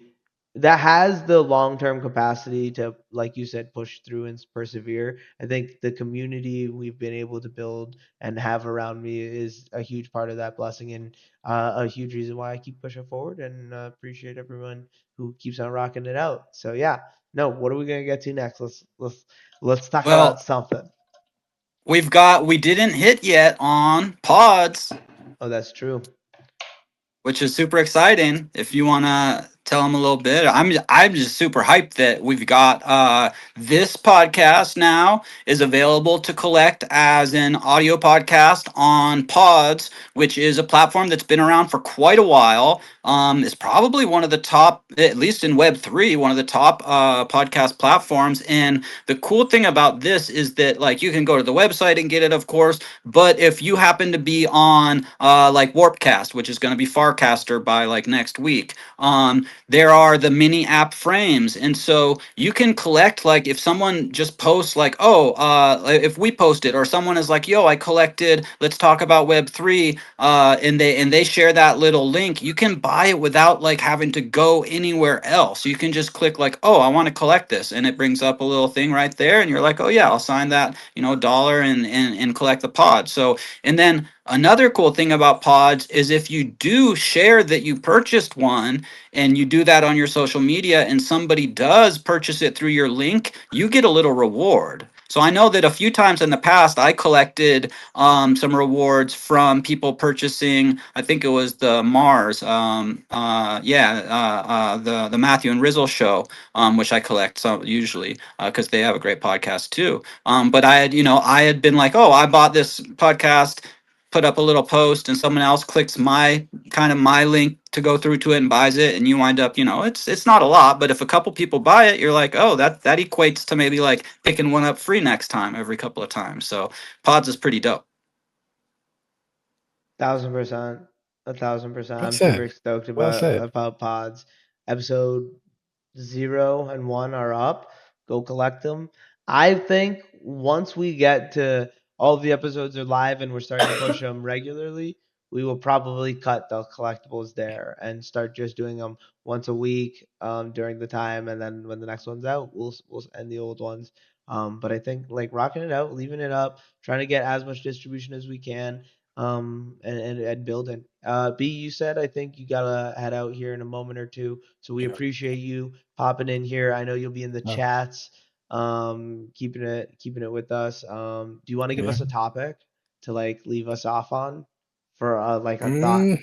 that has the long-term capacity to, like you said, push through and persevere. I think the community we've been able to build and have around me is a huge part of that blessing, and a huge reason why I keep pushing forward, and appreciate everyone who keeps on rocking it out. So yeah, no, what are we gonna get to next? Let's talk about Well, something. we didn't hit yet on pods, Oh, that's true. which is super exciting. If you want to tell them a little bit, I'm just super hyped that we've got this podcast now is available to collect as an audio podcast on Pods, which is a platform that's been around for quite a while. It's probably one of the top, at least in Web3, one of the top podcast platforms. And the cool thing about this is that like you can go to the website and get it, of course, but if you happen to be on like Warpcast, which is going to be Farcaster by like next week, there are the mini app frames. And so you can collect, like if someone just posts like, oh, if we post it or someone is like, yo, I collected, let's talk about Web3, and they share that little link, you can buy it without like having to go anywhere else. You can just click like, oh, I want to collect this. And it brings up a little thing right there. And you're like, oh yeah, I'll sign that, dollar and collect the pod. So, and then another cool thing about pods is if you do share that you purchased one and you do that on your social media and somebody does purchase it through your link, you get a little reward. So I know that a few times in the past I collected some rewards from people purchasing. I think it was the Mars, the Matthew and Rizzle show, which I collect so usually because they have a great podcast too. But I had been like, oh, I bought this podcast, put up a little post, and someone else clicks my link to go through to it and buys it, and you wind up, it's not a lot, but if a couple people buy it, you're like, oh, that equates to maybe like picking one up free next time every couple of times. So pods is pretty dope. 1,000%. 1,000%. Well I'm said. super stoked Well said. about pods. Episode 0 and 1 are up. Go collect them. I think once we get to all of the episodes are live and we're starting to push them regularly, we will probably cut the collectibles there and start just doing them once a week during the time, and then when the next one's out, we'll end the old ones. But I think like rocking it out, leaving it up, trying to get as much distribution as we can, and building. B, you said I think you gotta head out here in a moment or two, so we appreciate you popping in here. I know you'll be in the Oh, chats, keeping it with us. Do you want to give yeah. us a topic to like leave us off on for like a Mm,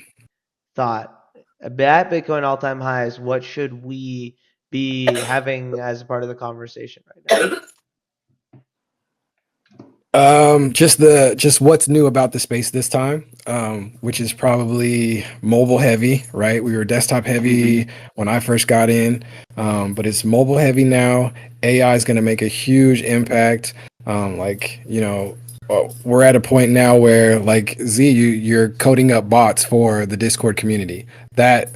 thought at Bitcoin all-time highs? What should we be having as a part of the conversation right now? just what's new about the space this time, which is probably mobile heavy, right? We were desktop heavy when I first got in, but it's mobile heavy now. AI is going to make a huge impact. We're at a point now where like Z, you're coding up bots for the Discord community. That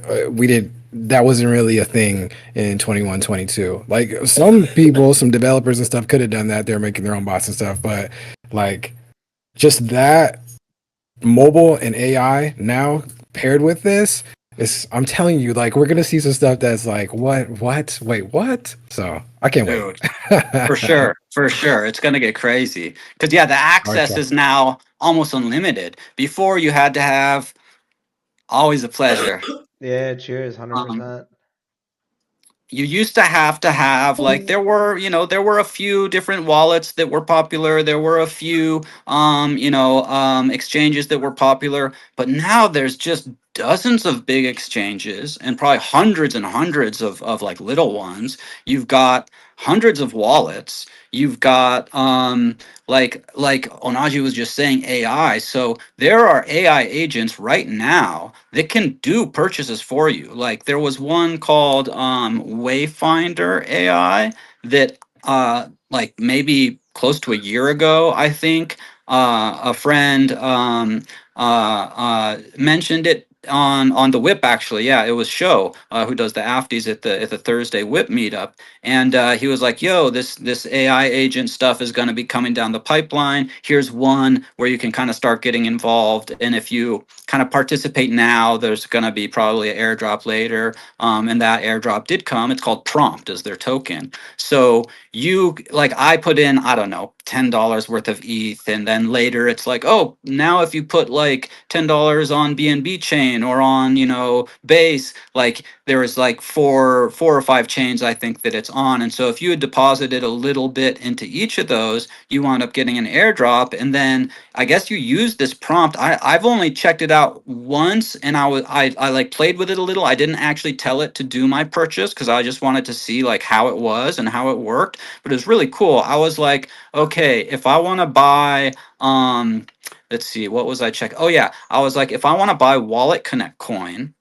wasn't really a thing in 21, 22. Like some people, some developers and stuff could have done that. They're making their own bots and stuff, but like just that mobile and AI now paired with this is, I'm telling you, like we're gonna see some stuff that's like, wait, what? So I can't wait. Dude, for sure, for sure. It's gonna get crazy. Because yeah, the Alright, access y'all. is now almost unlimited. Before you had to have always a pleasure. Yeah, cheers, Um, 100%. you used to have like there were a few different wallets that were popular. There were a few exchanges that were popular, but now there's just dozens of big exchanges and probably hundreds and hundreds of like little ones. You've got hundreds of wallets. You've got like Onaji was just saying AI. So there are AI agents right now that can do purchases for you. Like there was one called Wayfinder AI that like maybe close to a year ago, I think, a friend mentioned it on the Whip. Actually, yeah, it was Show who does the afties at the Thursday Whip meetup, and he was like, "Yo, this AI agent stuff is going to be coming down the pipeline. Here's one where you can kind of start getting involved, and if you kind of participate now, there's going to be probably an airdrop later." And that airdrop did come. It's called Prompt as their token. So you like I put in, I don't know, $10 worth of ETH, and then later it's like, oh, now if you put like $10 on BNB chain or on, Base, like there is like four or five chains I think that it's on. And so if you had deposited a little bit into each of those, you wound up getting an airdrop. And then I guess you use this prompt. I've only checked it out once, and I like played with it a little. I didn't actually tell it to do my purchase because I just wanted to see like how it was and how it worked. But it was really cool. I was like, okay, if I want to buy let's see, what was I checking? Oh yeah, I was like, if I want to buy Wallet Connect coin,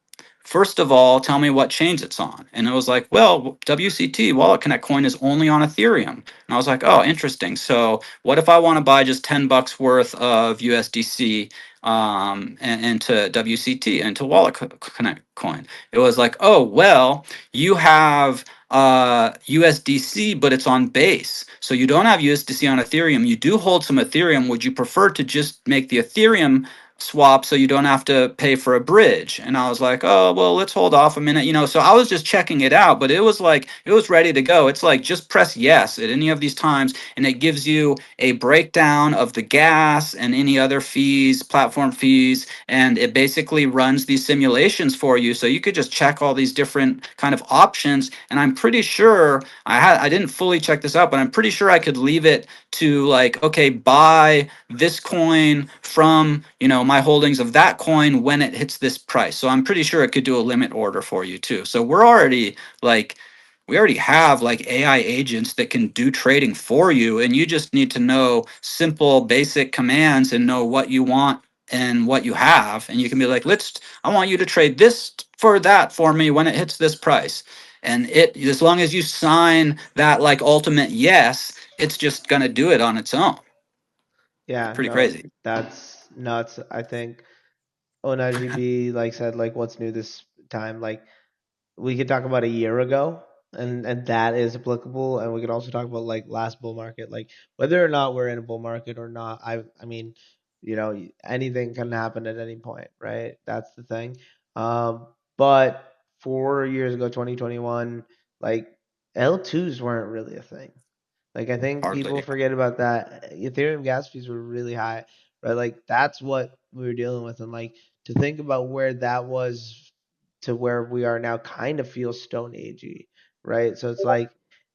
first of all, tell me what chains it's on. And it was like, well, WCT Wallet Connect coin is only on Ethereum. And I was like, oh, interesting. So what if I want to buy just $10 worth of USDC into WCT, into Connect coin? It was like, oh, well, you have USDC, but it's on Base. So you don't have USDC on Ethereum. You do hold some Ethereum. Would you prefer to just make the Ethereum swap so you don't have to pay for a bridge? And I was like, oh, well, let's hold off a minute. So I was just checking it out, but it was like, it was ready to go. It's like, just press yes at any of these times, and it gives you a breakdown of the gas and any other fees, platform fees, and it basically runs these simulations for you. So you could just check all these different kind of options. And I'm pretty sure I didn't fully check this out, but I'm pretty sure I could leave it to like, okay, buy this coin from, my holdings of that coin when it hits this price. So I'm pretty sure it could do a limit order for you too. So like we already have like AI agents that can do trading for you, and you just need to know simple basic commands and know what you want and what you have, and you can be like, I want you to trade this for that for me when it hits this price. And it, as long as you sign that like ultimate yes, it's just going to do it on its own. Yeah, Pretty no, crazy. that's nuts. I think Ohnahji B like said like what's new this time. Like we could talk about a year ago, and that is applicable, and we could also talk about like last bull market, like whether or not we're in a bull market or not. I mean, anything can happen at any point, right? That's the thing. But 4 years ago, 2021, like L2s weren't really a thing. Like I think people Hardly. forget about that. Ethereum gas fees were really high, right? Like that's what we were dealing with, and like to think about where that was to where we are now, kind of feels Stone Agey, right? So it's like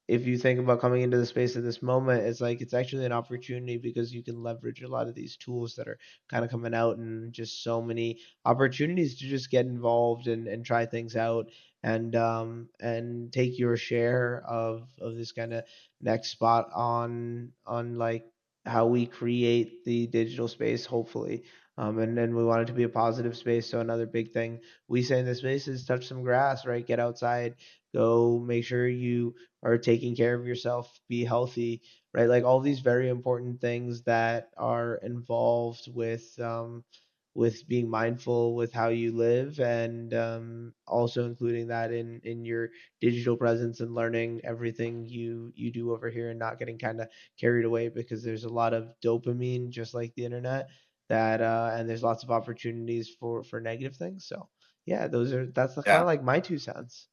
if you think about coming into the space at this moment, it's like it's actually an opportunity because you can leverage a lot of these tools that are kind of coming out, and just so many opportunities to just get involved and try things out and take your share of this kind of next spot on like how we create the digital space, hopefully. And then we want it to be a positive space. So another big thing we say in this space is touch some grass, right? Get outside, go make sure you are taking care of yourself, be healthy, right? Like all these very important things that are involved with being mindful with how you live, and also including that in your digital presence and learning everything you do over here, and not getting kind of carried away, because there's a lot of dopamine just like the internet, that and there's lots of opportunities for negative things. So yeah, that's kind of Yeah. like my 2 cents.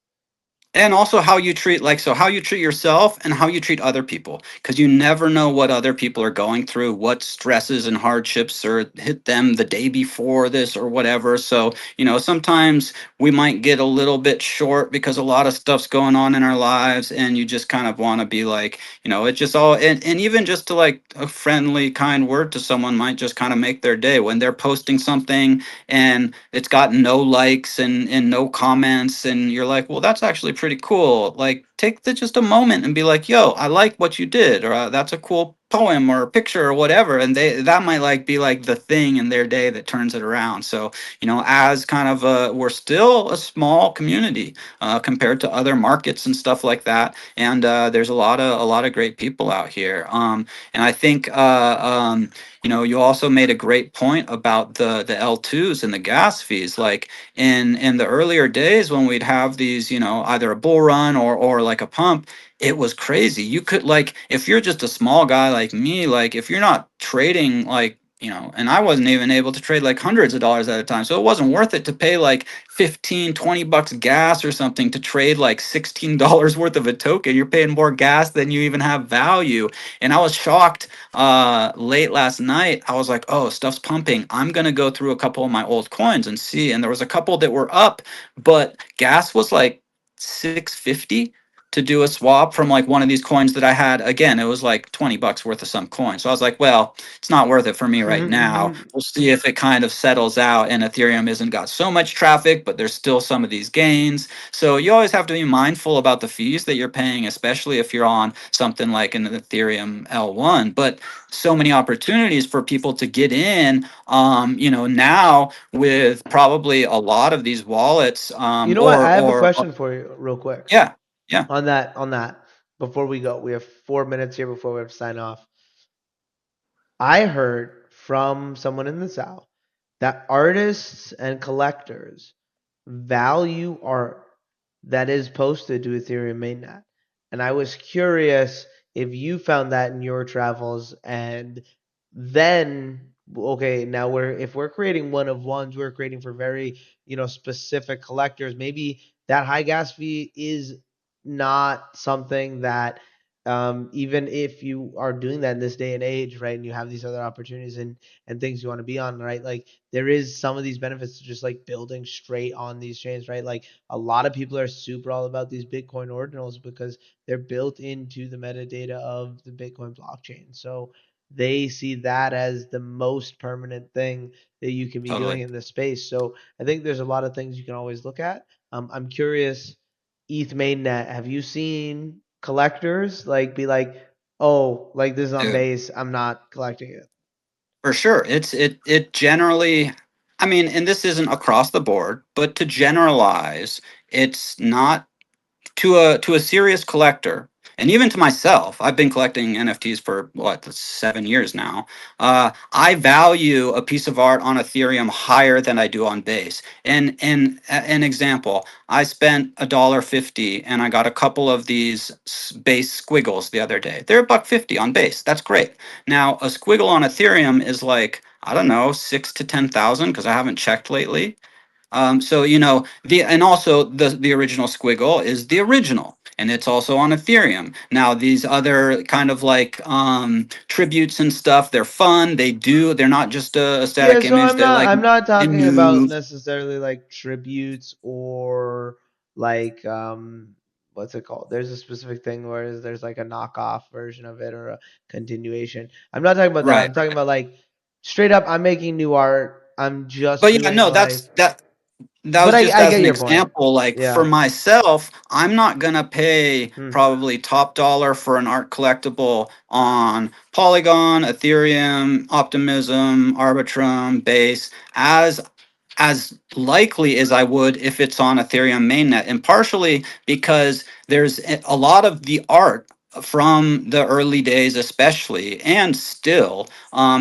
And also how you treat, like, so how you treat yourself and how you treat other people, because you never know what other people are going through, what stresses and hardships or hit them the day before this or whatever. So sometimes we might get a little bit short because a lot of stuff's going on in our lives, and you just kind of want to be like, it just all, and even just to like a friendly kind word to someone might just kind of make their day when they're posting something and it's got no likes and no comments, and you're like, well, that's actually pretty cool. Like, take just a moment and be like, yo, I like what you did, or that's a cool poem or a picture or whatever, and that might like be like the thing in their day that turns it around. So as kind of we're still a small community compared to other markets and stuff like that, and there's a lot of great people out here. And I think you also made a great point about the L2s and the gas fees. Like in the earlier days when we'd have these, either a bull run or like a pump, it was crazy. You could, like, if you're just a small guy like me, like if you're not trading like, and I wasn't even able to trade like hundreds of dollars at a time. So it wasn't worth it to pay like 15, $20 gas or something to trade like $16 worth of a token. You're paying more gas than you even have value. And I was shocked late last night. I was like, oh, stuff's pumping. I'm gonna go through a couple of my old coins and see. And there was a couple that were up, but gas was like 650 to do a swap from like one of these coins that I had. Again, it was like $20 worth of some coin. So I was like, well, it's not worth it for me right now. We'll see if it kind of settles out and Ethereum isn't got so much traffic, but there's still some of these gains. So you always have to be mindful about the fees that you're paying, especially if you're on something like an Ethereum L1. But so many opportunities for people to get in. Now with probably a lot of these wallets, You know what? or I have a or question for you, real quick. yeah, yeah, On that, before we go, we have 4 minutes here before we have to sign off. I heard from someone in the South that artists and collectors value art that is posted to Ethereum mainnet. And I was curious if you found that in your travels. And then, okay, now if we're creating one of ones, we're creating for very, specific collectors. Maybe that high gas fee is not something that, even if you are doing that in this day and age, right, and you have these other opportunities and things you want to be on, right, like there is some of these benefits to just like building straight on these chains, right? Like a lot of people are super all about these Bitcoin ordinals because they're built into the metadata of the Bitcoin blockchain. So they see that as the most permanent thing that you can be totally. doing in this space. So I think there's a lot of things you can always look at. I'm curious, ETH mainnet, have you seen collectors like be like, oh, like this is on Dude, base, I'm not collecting it? for sure. It generally, I mean, and this isn't across the board, but to generalize, it's not to a serious collector, and even to myself. I've been collecting NFTs for what, 7 years now. I value a piece of art on Ethereum higher than I do on Base. And an example, I spent $1.50 and I got a couple of these Base squiggles the other day. They're $1.50 on Base. That's great. Now a squiggle on Ethereum is like, I don't know, 6 to 10,000, because I haven't checked lately. So and also the original squiggle is the original, and it's also on Ethereum. Now these other kind of like tributes and stuff, they're fun. They're not just a Yeah, static so image. I'm They're not like, I'm not they talking about move. necessarily like tributes or like what's it called? There's a specific thing where there's like a knockoff version of it or a continuation. I'm not talking about that. Right. I'm talking about like straight up I'm making new art. I'm just But yeah, doing no, like that but was I just I as get an your point. example. Like for Yeah. myself, I'm not gonna pay Hmm. probably top dollar for an art collectible on Polygon, Ethereum, Optimism, Arbitrum, Base as likely as I would if it's on Ethereum mainnet, and partially because there's a lot of the art from the early days, especially, and still,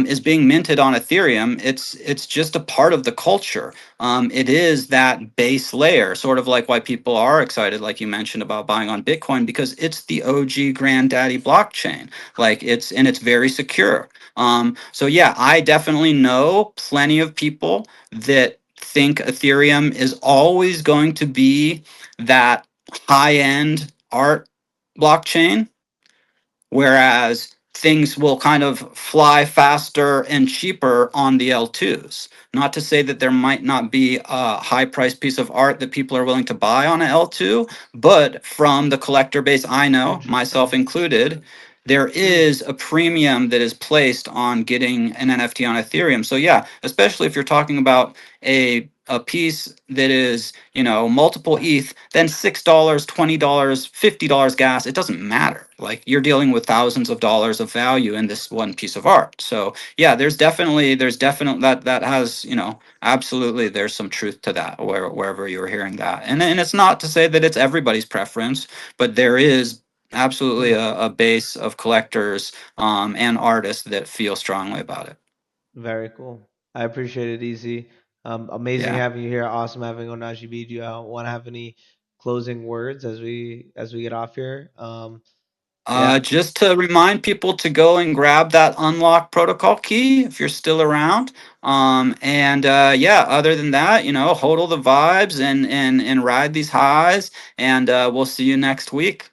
is being minted on Ethereum. It's just a part of the culture. It is that base layer, sort of like why people are excited, like you mentioned, about buying on Bitcoin, because it's the OG granddaddy blockchain. Like it's very secure. So yeah, I definitely know plenty of people that think Ethereum is always going to be that high end art blockchain, whereas things will kind of fly faster and cheaper on the L2s. Not to say that there might not be a high priced piece of art that people are willing to buy on an L2, but from the collector base I know, myself Interesting. included, there Hmm. is a premium that is placed on getting an NFT on Ethereum. So yeah, especially if you're talking about a piece that is, you know, multiple ETH, then $6, $20, $50 gas, it doesn't matter. Like you're dealing with thousands of dollars of value in this one piece of art. So yeah, there's definitely that has, you know, absolutely there's some truth to that wherever you're hearing that. And it's not to say that it's everybody's preference, but there is absolutely Hmm. a base of collectors and artists that feel strongly about it. Very cool. I appreciate it, Easy. Amazing Yeah. having you here. Awesome having Ohnahji B. Do you want to have any closing words as we get off here? Yeah. Just to remind people to go and grab that unlock protocol key if you're still around. And yeah, other than that, you know, hodl the vibes and ride these highs. And we'll see you next week.